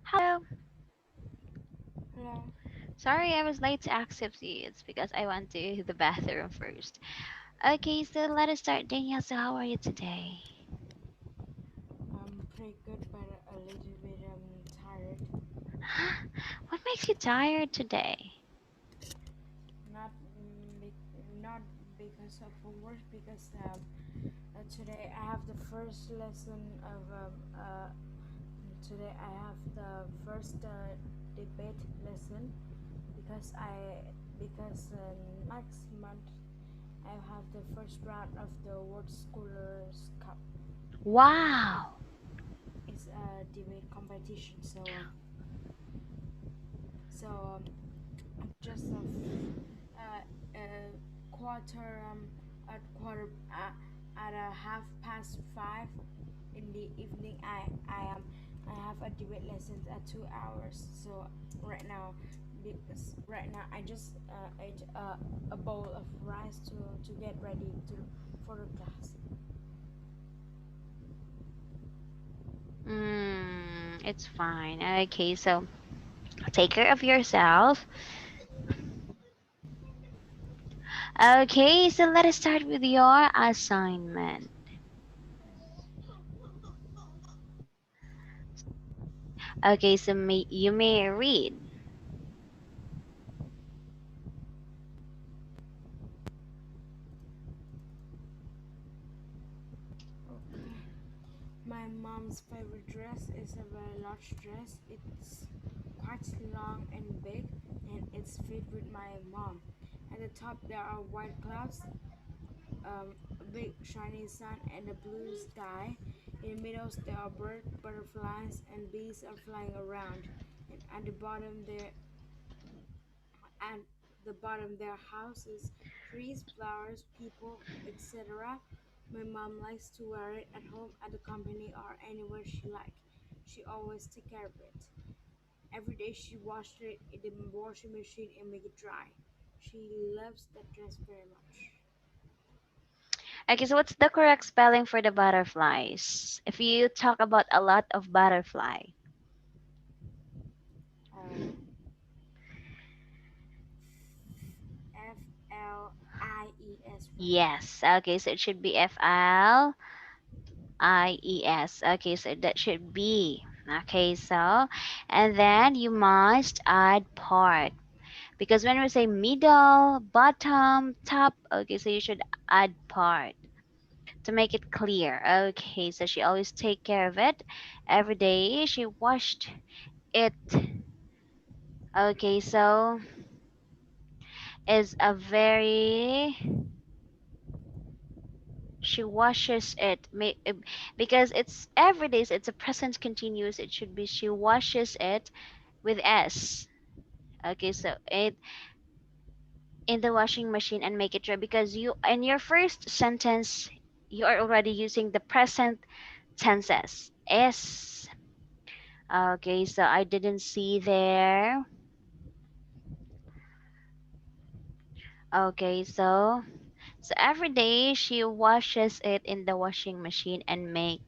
Hello. Hello. Sorry, I was late to accept you. It's because I went to the bathroom first. Okay, so let us start, Danielle. So, how are you today? I'm pretty good, but a little bit tired. What makes you tired today? Not not because of homework, because today I have the first lesson of today I have the first debate lesson because next month I have the first round of the World Scholars Cup. Wow. It's a debate competition, just of a quarter at at a 5:30 in the evening. I have a debate lessons at 2 hours. So right now, because right now I just ate a bowl of rice to get ready to for the class. It's fine. Okay, so take care of yourself. Okay, so let us start with your assignment. Okay, so you may read. Okay. My mom's favorite dress is a very large dress. It's quite long and big, and it's fit with my mom. At the top, there are white clouds, a big shiny sun, and a blue sky. In the middle, there are butterflies, and bees are flying around. And at the bottom, there are houses, trees, flowers, people, etc. My mom likes to wear it at home, at the company, or anywhere she likes. She always take care of it. Every day she washed it in the washing machine and make it dry. She loves that dress very much. Okay, so what's the correct spelling for the butterflies? If you talk about a lot of butterfly. Uh, Flies, right? Yes. Okay, so it should be Flies. Okay, so that should be. Okay, so and then you must add part because when we say middle, bottom, top, okay, so you should add part to make it clear. Okay, so she always take care of it every day. She washed it. Okay, so is a very she washes it because it's every day so it's a present continuous it should be she washes it with s. Okay, so it in the washing machine and make it dry because you in your first sentence you are already using the present tenses s. Okay, so I didn't see there. Okay, so every day she washes it in the washing machine and makes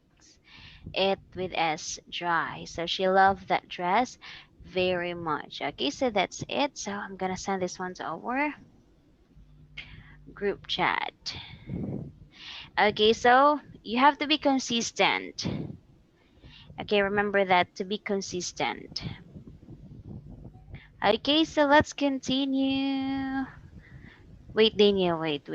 it with S dry. So she loved that dress very much. Okay, so that's it. So I'm gonna send this one to our group chat. Okay, so you have to be consistent. Okay, remember that to be consistent. Okay, so let's continue. Wait, Daniel, wait.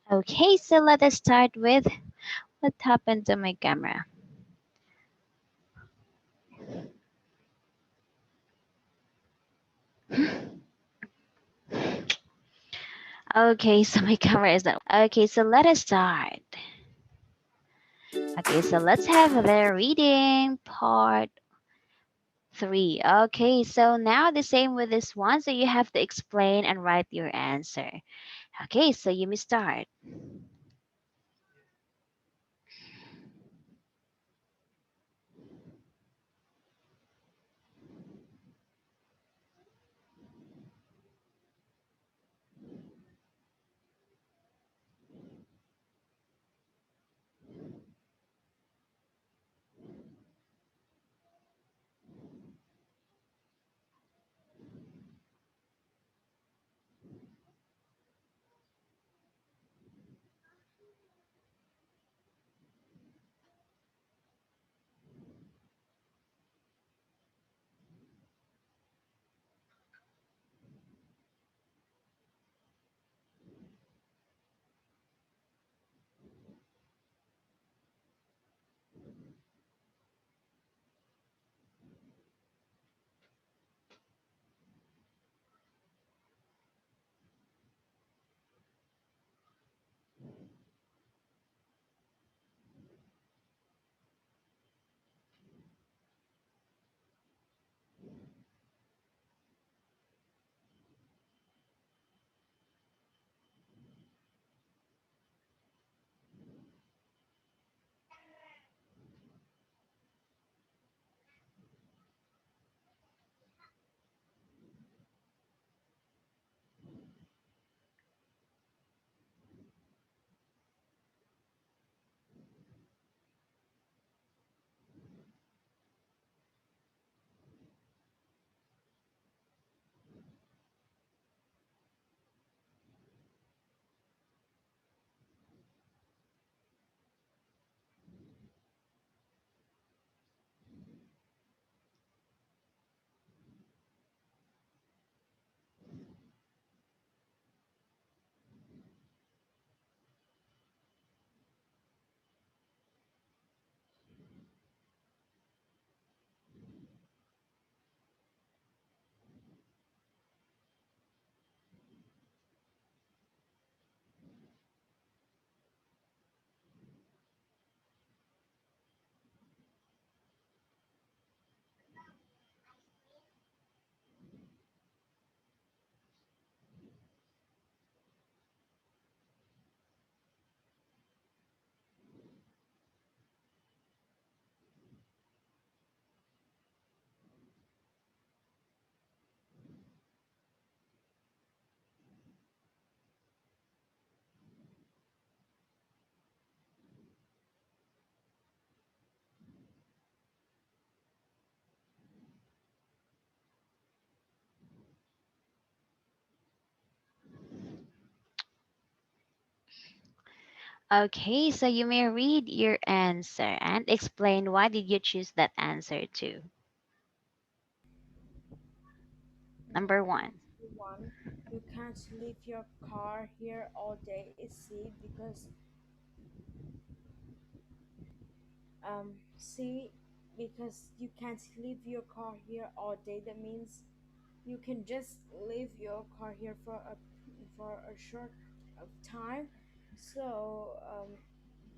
Okay, so let us start with what happened to my camera. Okay, so my camera is not. Okay, so let us start. Okay, so let's have the reading part three. Okay, so now the same with this one. So you have to explain and write your answer. Okay, so you may start. Okay, so you may read your answer and explain why did you choose that answer too. Number one. Number one, you can't leave your car here all day. Is C because C because you can't leave your car here all day. That means you can just leave your car here for a short of time. So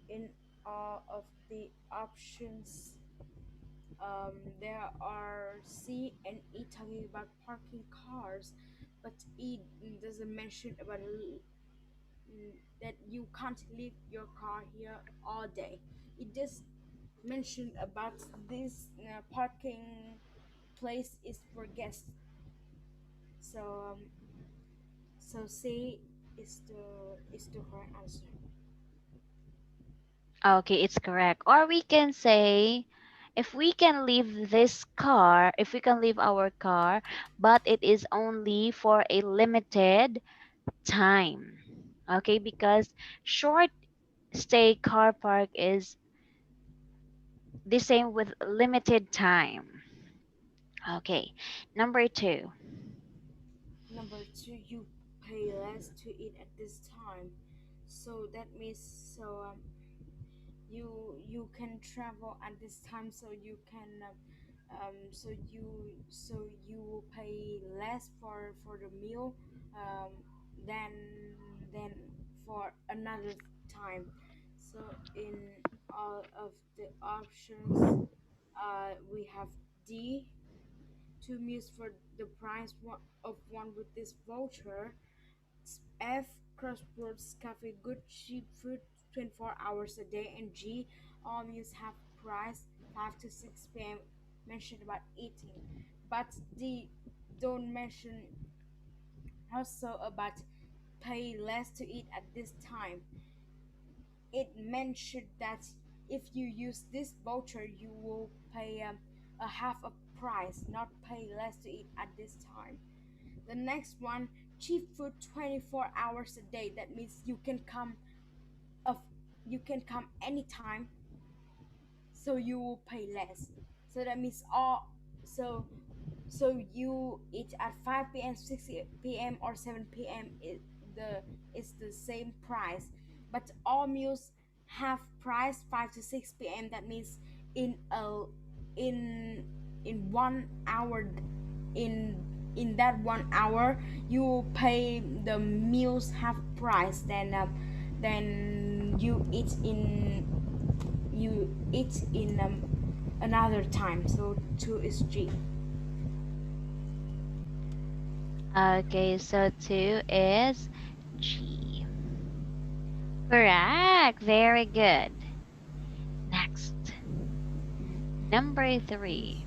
in all of the options, there are C and E talking about parking cars, but E doesn't mention about that you can't leave your car here all day. It just mentioned about this parking place is for guests. So so C is the correct answer. Okay, it's correct. Or we can say, if we can leave this car, if we can leave our car, but it is only for a limited time. Okay, because short stay car park is the same with limited time. Okay, number two. Number two, you pay less to eat at this time. So that means you can travel at this time, so you can so you will pay less for the meal um, than than for another time. So in all of the options, we have D, two meals for the price of one with this voucher. F, Crossroads Cafe, good cheap food 24 hours a day. And G, all meals have price 5 to 6 p.m. mentioned about eating. But D don't mention also about pay less to eat at this time. It mentioned that if you use this voucher, you will pay a half a price, not pay less to eat at this time. The next one, cheap food 24 hours a day. That means of you can come anytime, so you will pay less. So that means all so so you eat at 5 p.m., 6 p.m. or 7 p.m. The is the same price, but all meals have price 5 to 6 p.m. That means in a in in 1 hour, in in that 1 hour you will pay the meals half price. Then you eat in another time. So two is G. Okay, so 2 is G. Correct. Very good. Next, number 3.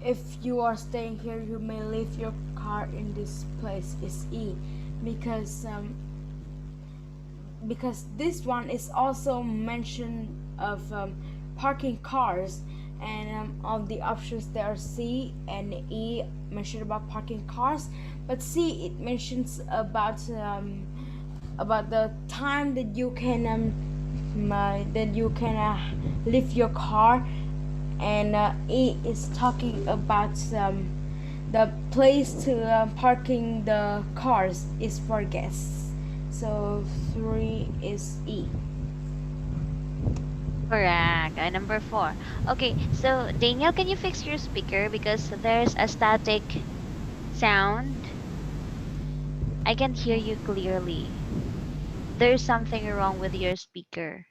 If you are staying here, you may leave your car in this place. Is E, because this one is also mention of parking cars, and all the options there are C and E mentioned about parking cars, but C it mentions about the time that you can leave your car, and E is talking about the place to parking the cars is for guests. So three is E. Correct. Number 4. Okay, so Daniel, can you fix your speaker because there's a static sound? I can't hear you clearly. There's something wrong with your speaker.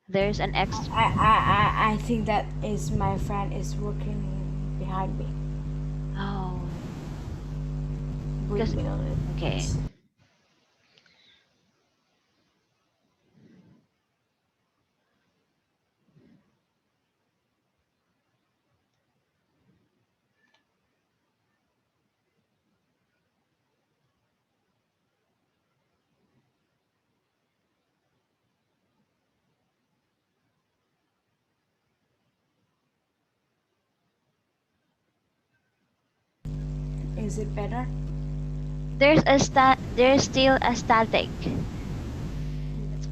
There's an extra. I think that is my friend is working behind me. Oh, Wait because me a little okay. bit. Is it better? There's still a static. It's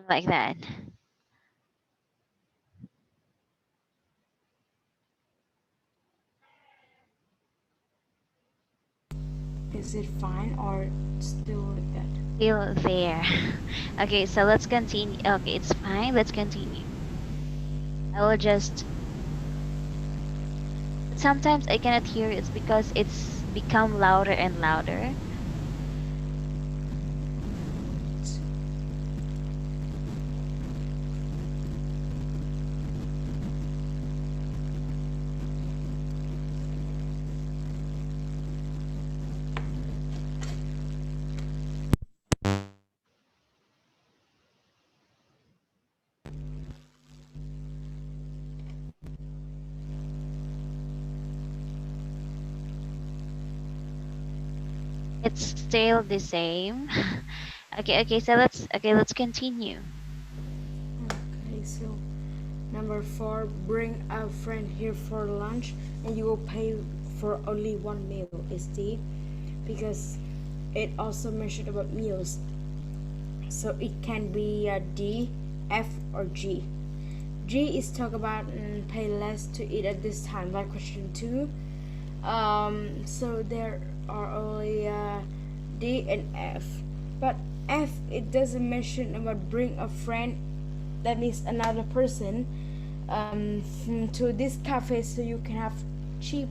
like that. Is it fine or still like that? Still there. Okay, so let's continue. Okay, it's fine. Let's continue. I will just sometimes I cannot hear it's because it's become louder and louder. It's still the same. Okay, so let's continue. Okay, so number 4, bring a friend here for lunch and you will pay for only one meal is D, because it also mentioned about meals. So it can be D, F, or G. G is talk about pay less to eat at this time, like question 2. So there are only D and F. But F, it doesn't mention about bring a friend, that means another person, to this cafe so you can have cheap,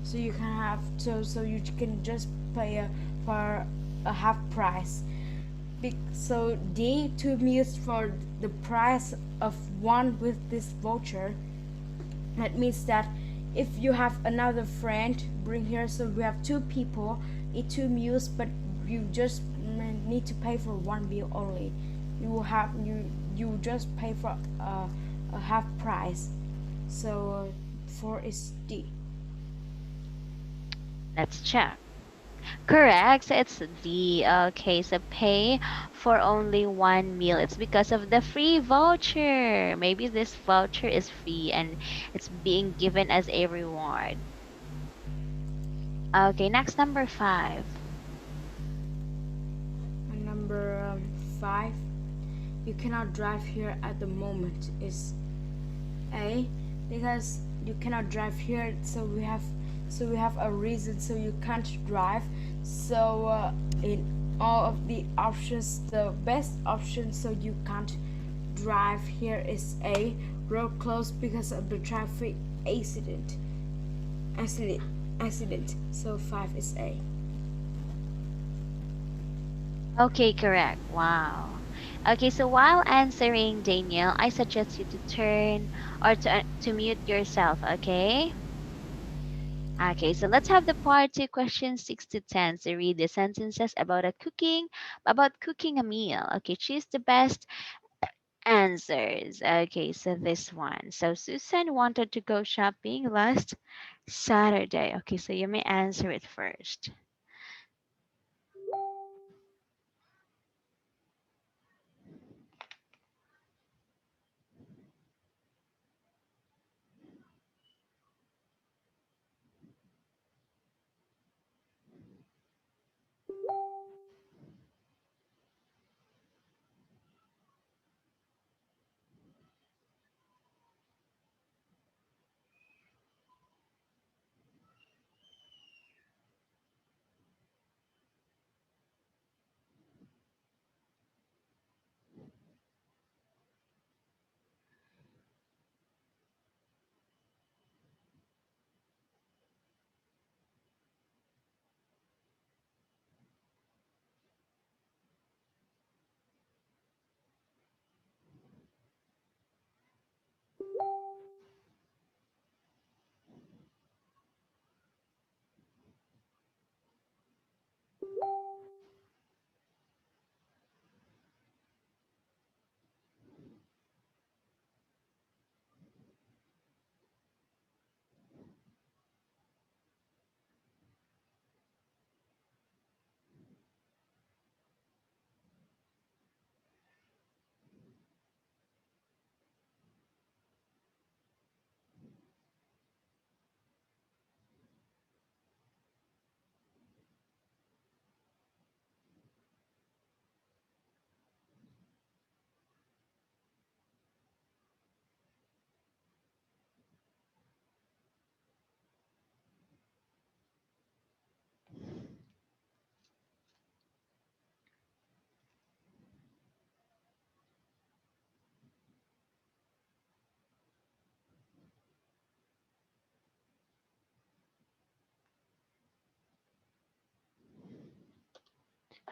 so you can have so you can just pay for a half price. So D, two meals for the price of one with this voucher. That means that if you have another friend bring here, so we have two people eat two meals, but you just need to pay for one meal only. You just pay for a half price. So four is D. Let's check. Correct. So it's the case of pay for only one meal. It's because of the free voucher. Maybe this voucher is free and it's being given as a reward. Okay, next number five. And number five, you cannot drive here at the moment is A, because you cannot drive here, so we have a reason so you can't drive. So in all of the options, the best option so you can't drive here is A, road closed because of the traffic accident. Accident, accident. So five is A. Okay, correct. Wow. Okay, so while answering Daniel, I suggest you to turn or to mute yourself, okay? Okay, so let's have the part two, questions 6 to 10. So read the sentences about cooking a meal. Okay, choose the best answers. Okay, so this one. So Susan wanted to go shopping last Saturday. Okay, so you may answer it first.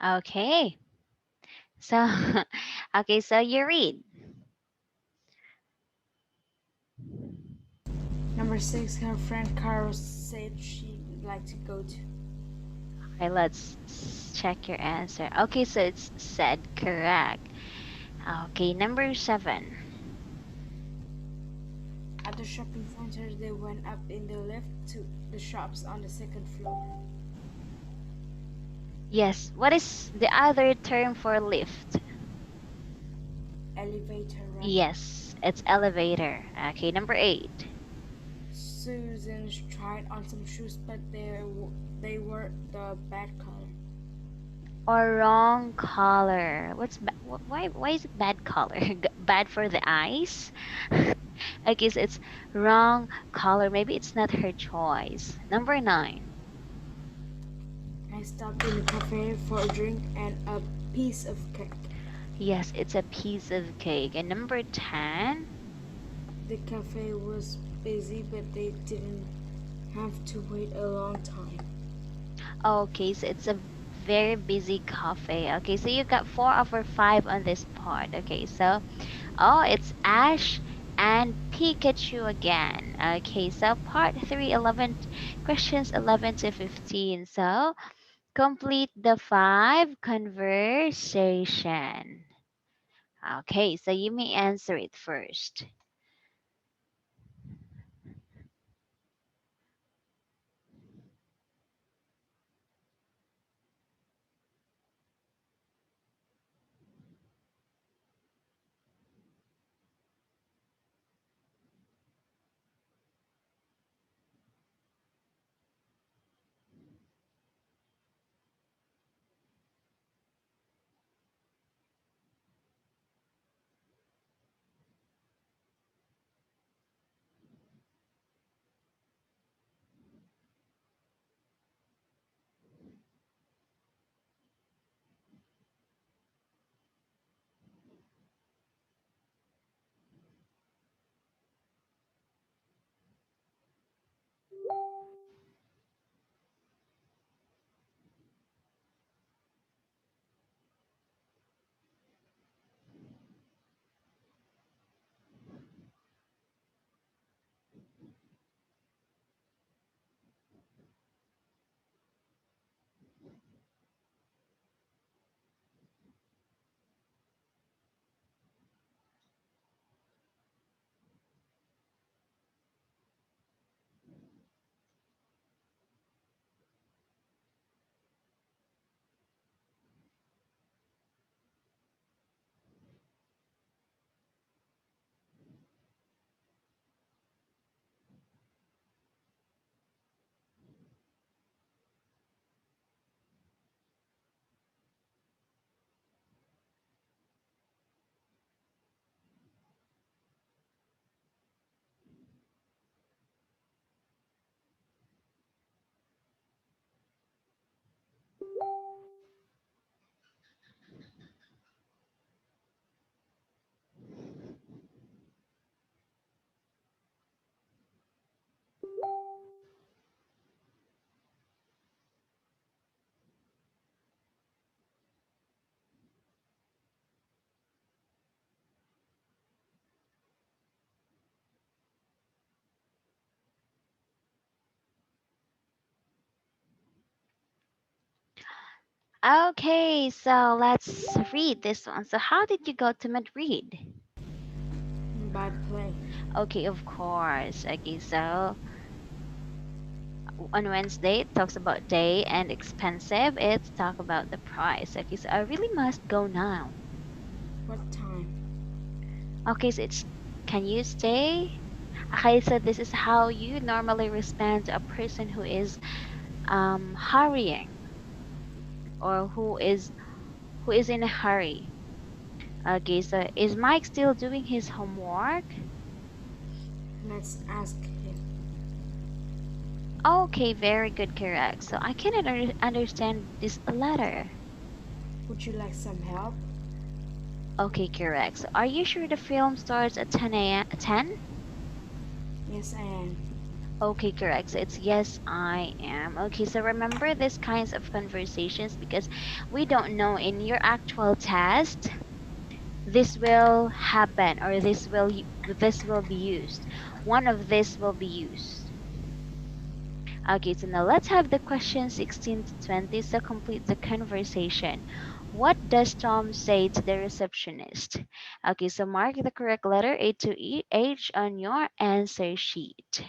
Okay. So okay, so you read. Number six, her friend Carol said she'd like to go to. Okay, let's check your answer. Okay, so it's said correct. Okay, number seven. At the shopping center, they went up in the lift to the shops on the second floor. Yes, what is the other term for lift? Elevator, right? Yes, it's elevator. Okay, number eight. Susan tried on some shoes, but they were the bad color. Or wrong color. Why is it bad color? Bad for the eyes? I guess it's wrong color. Maybe it's not her choice. Number nine. I stopped in the cafe for a drink and a piece of cake. Yes, it's a piece of cake. And number 10. The cafe was busy, but they didn't have to wait a long time. Okay, so it's a very busy cafe. Okay, so you got 4 over 5 on this part. Okay, so oh, it's Ash and Pikachu again. Okay, so part 3, 11 questions 11 to 15. So complete the 5 conversation. Okay, so you may answer it first. Okay, so let's read this one. So, how did you go to Madrid? By plane. Okay, of course. Okay, so on Wednesday it talks about day and expensive. It's talk about the price. Okay, so I really must go now. What time? Okay, so it's can you stay? Okay, so this is how you normally respond to a person who is hurrying or who is in a hurry. Okay, so is Mike still doing his homework? Let's ask him. Okay, very good, correct. So I cannot understand this letter. Would you like some help? Okay, correct. So are you sure the film starts at 10 a.m. 10? Yes, I am. Okay, correct. So it's yes, I am. Okay, so remember these kinds of conversations because we don't know in your actual test this will happen or this will be used. One of this will be used. Okay, so now let's have the question 16 to 20. So complete the conversation. What does Tom say to the receptionist? Okay, so mark the correct letter A to E H on your answer sheet.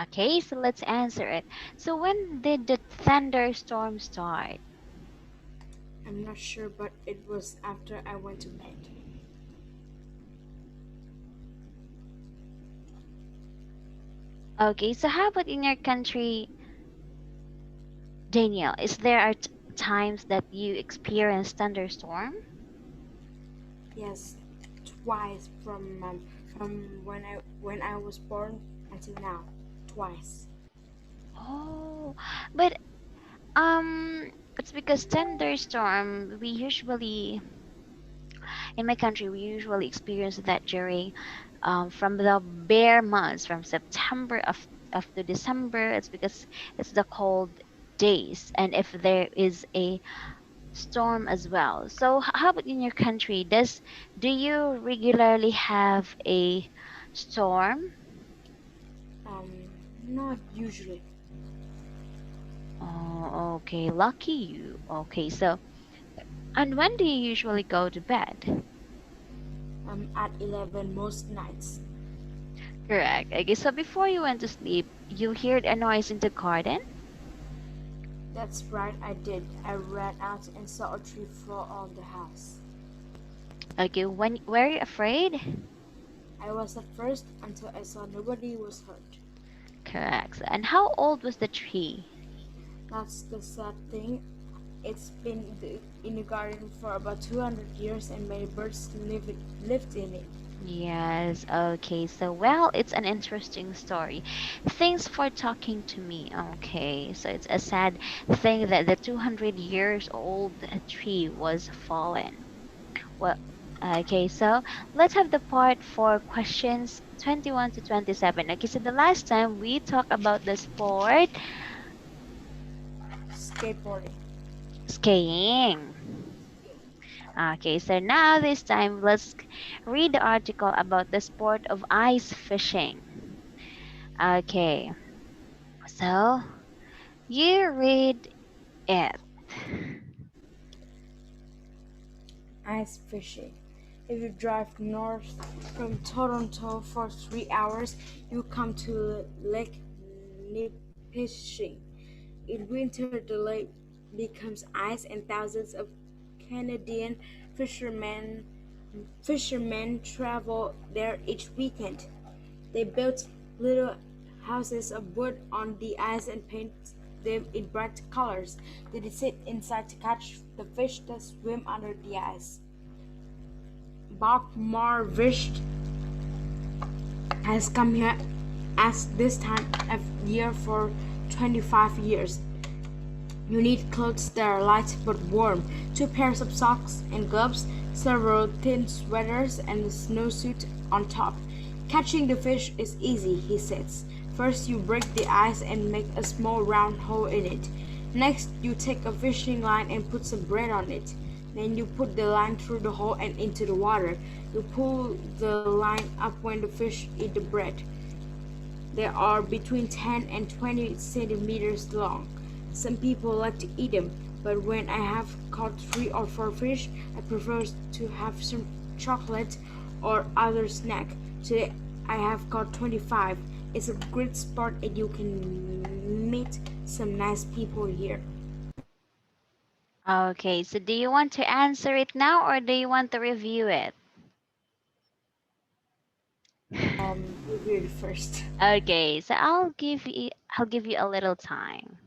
Okay, so let's answer it. So when did the thunderstorm start? I'm not sure, but it was after I went to bed. Okay, so how about in your country, Daniel? Is there are times that you experience thunderstorm? Yes, twice from when I was born until now, twice. Oh, but it's because thunderstorm we usually in my country we usually experience that during from the bare months from September of to December. It's because it's the cold days, and if there is a storm as well. So how about in your country? Do you regularly have a storm? Um, Not usually. Oh, okay, lucky you. Okay, so and when do you usually go to bed? At 11 most nights. Correct. Okay, so before you went to sleep, you heard a noise in the garden? That's right, I did. I ran out and saw a tree fall on the house. Okay, when were you afraid? I was at first until I saw nobody was hurt. Correct. And how old was the tree? That's the sad thing. It's been in the garden for about 200 years and many birds lived in it. Yes, okay. So, well, it's an interesting story. Thanks for talking to me. Okay, so it's a sad thing that the 200 years old tree was fallen. Well, okay, so let's have the part for questions 21 to 27. Okay, so the last time we talked about the sport Skateboarding. skiing. Okay, so now this time let's read the article about the sport of ice fishing. Okay, so you read it. Ice fishing. If you drive north from Toronto for 3 hours, you come to Lake Nipissing. In winter, the lake becomes ice, and thousands of Canadian fishermen fishermen travel there each weekend. They built little houses of wood on the ice and paint them in bright colors. They sit inside to catch the fish that swim under the ice. Bach Marvisht has come here as this time of year for 25 years. You need clothes that are light but warm, 2 pairs of socks and gloves, several thin sweaters, and a snowsuit on top. Catching the fish is easy, he says. First, you break the ice and make a small round hole in it. Next, you take a fishing line and put some bread on it. Then you put the line through the hole and into the water. You pull the line up when the fish eat the bread. They are between 10 and 20 centimeters long. Some people like to eat them, but when I have caught 3 or 4 fish, I prefer to have some chocolate or other snack. Today I have caught 25. It's a great sport and you can meet some nice people here. Okay, so do you want to answer it now or do you want to review it? Review it first. Okay, so I'll give you a little time.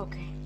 Okay.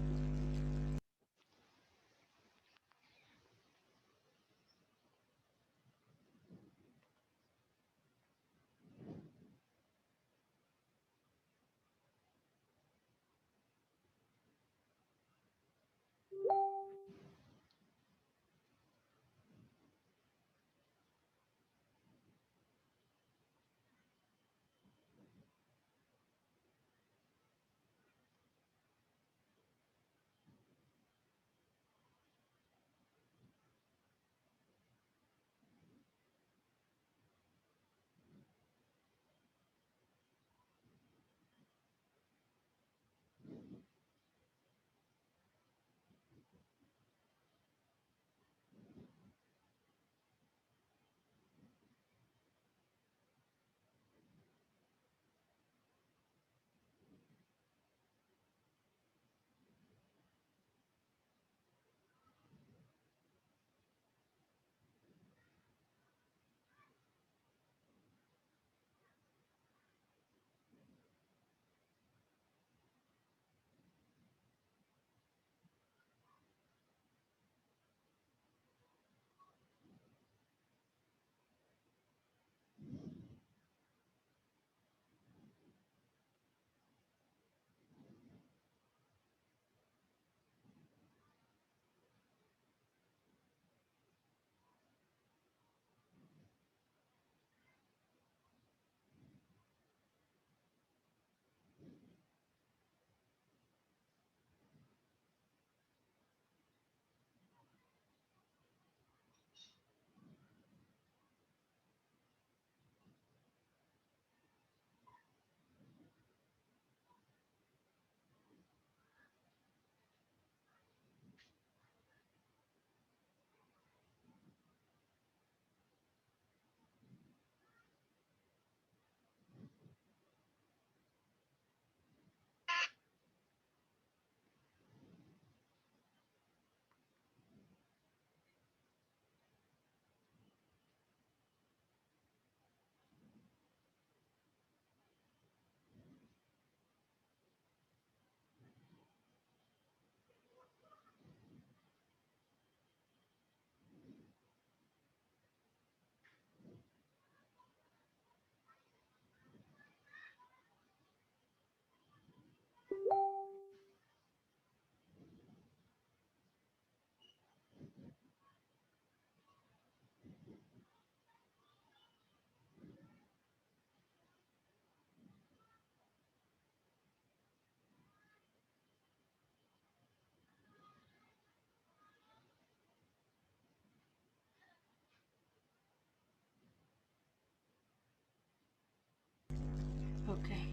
Okay.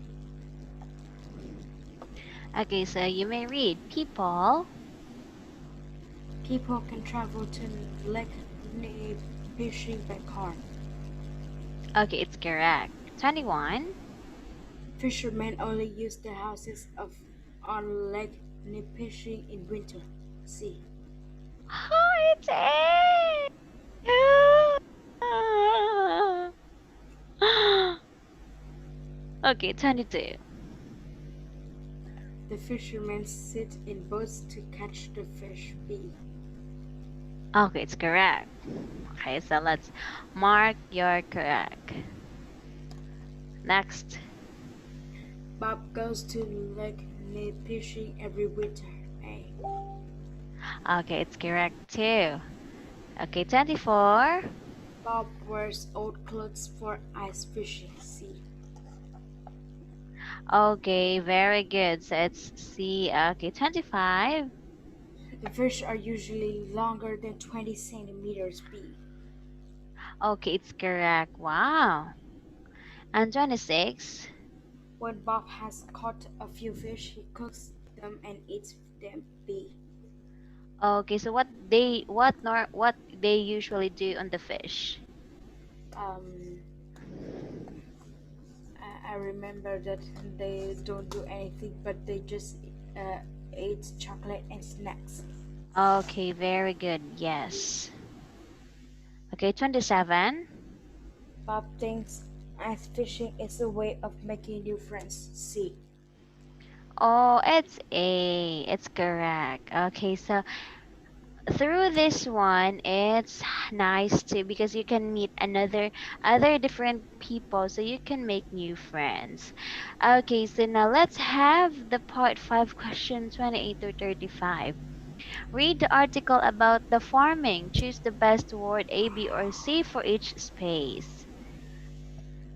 Okay, so you may read people. People can travel to Lake Nipissing by car. Okay, it's correct. 21. Fishermen only use the houses of on Lake Nipissing in winter. See. Oh, it's A. Okay, 22. The fishermen sit in boats to catch the fish. B. Okay, it's correct. Okay, so let's mark your correct. Next. Bob goes to Lake Nipissing every winter. A. Okay, it's correct too. Okay, 24. Bob wears old clothes for ice fishing. C. Okay, very good. So it's C. Okay, 25. The fish are usually longer than 20 centimeters. B. Okay, it's correct. Wow. And 26. When Bob has caught a few fish, he cooks them and eats them. B. Okay, so what they usually do on the fish? Um, I remember that they don't do anything, but they just uh, ate chocolate and snacks. Okay, very good. Yes. Okay, 27. Bob thinks ice fishing is a way of making new friends. C. Oh, it's A. It's correct. Okay, so through this one, it's nice too because you can meet other different people, so you can make new friends. Okay, so now let's have the part 5 question 28 to 35. Read the article about the farming. Choose the best word A, B, or C for each space.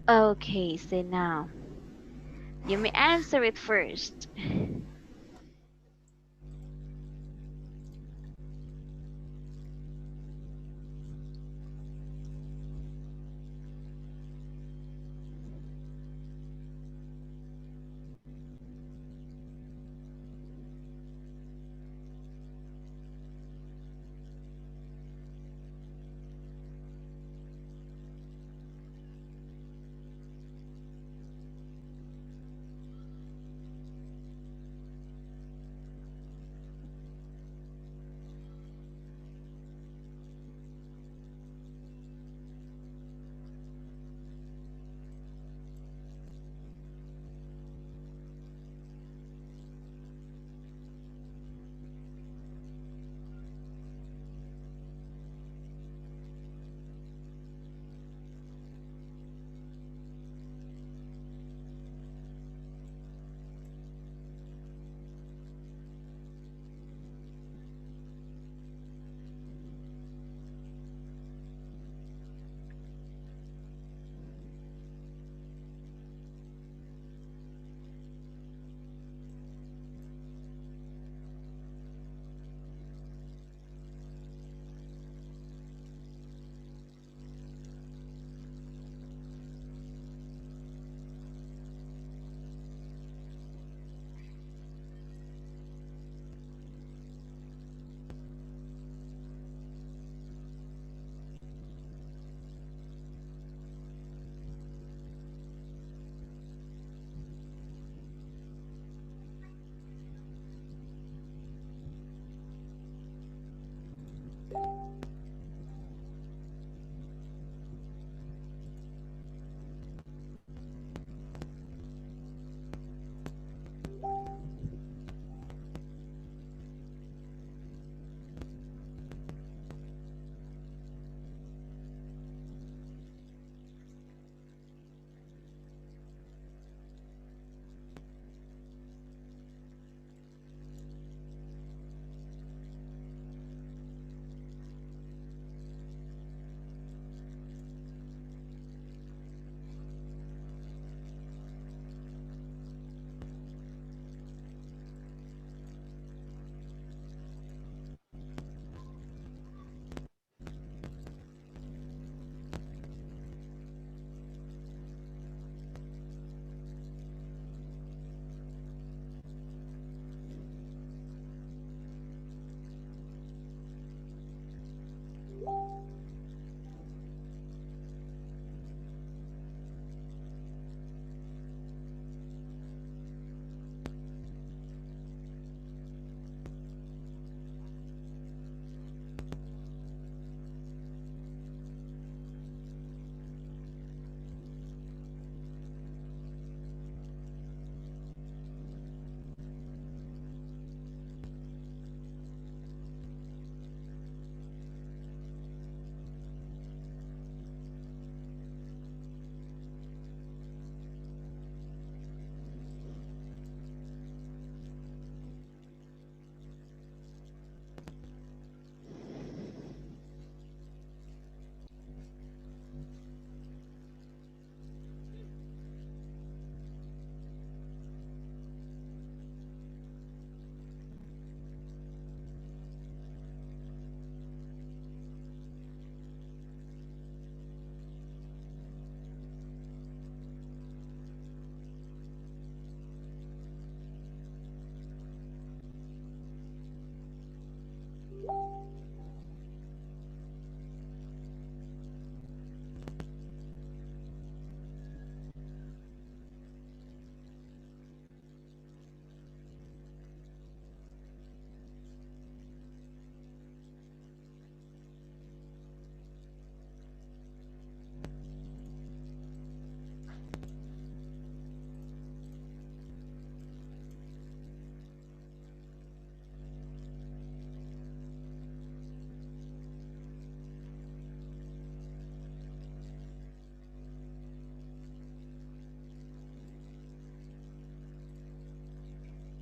Okay, so now you may answer it first.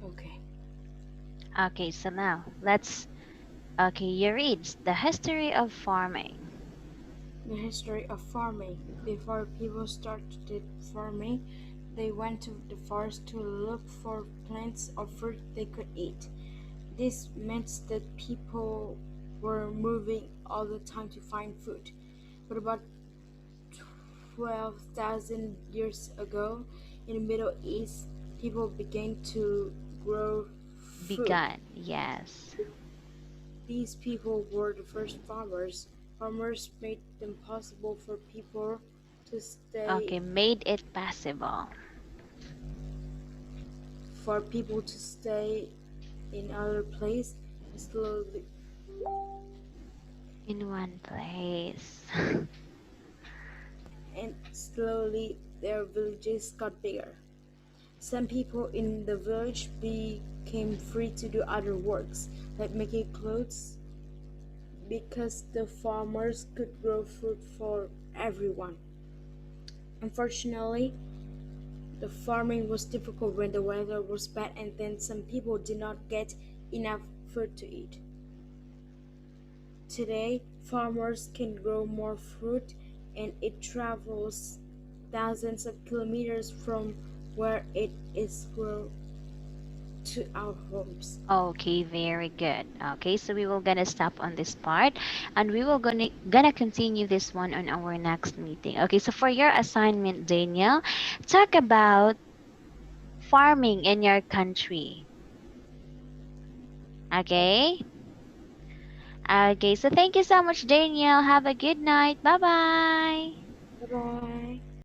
Okay. Okay, so now let's. Okay, you read the history of farming. The history of farming. Before people started farming, they went to the forest to look for plants or fruit they could eat. This meant that people were moving all the time to find food. But about 12,000 years ago, in the Middle East, people began to grow food. Begun, yes. These people were the first farmers. Farmers made them possible to stay Okay, made it possible for people to stay in other place and in one place. slowly their villages got bigger. Some people in the village became free to do other works, like making clothes, because the farmers could grow food for everyone. Unfortunately, the farming was difficult when the weather was bad and then some people did not get enough food to eat. Today, farmers can grow more fruit and it travels thousands of kilometers from where it is grown to our homes. Okay, very good. Okay, so we will gonna stop on this part and we will gonna continue this one on our next meeting. Okay, so for your assignment, Daniel, talk about farming in your country. Okay? Okay, so thank you so much, Daniel. Have a good night. Bye bye. Bye bye.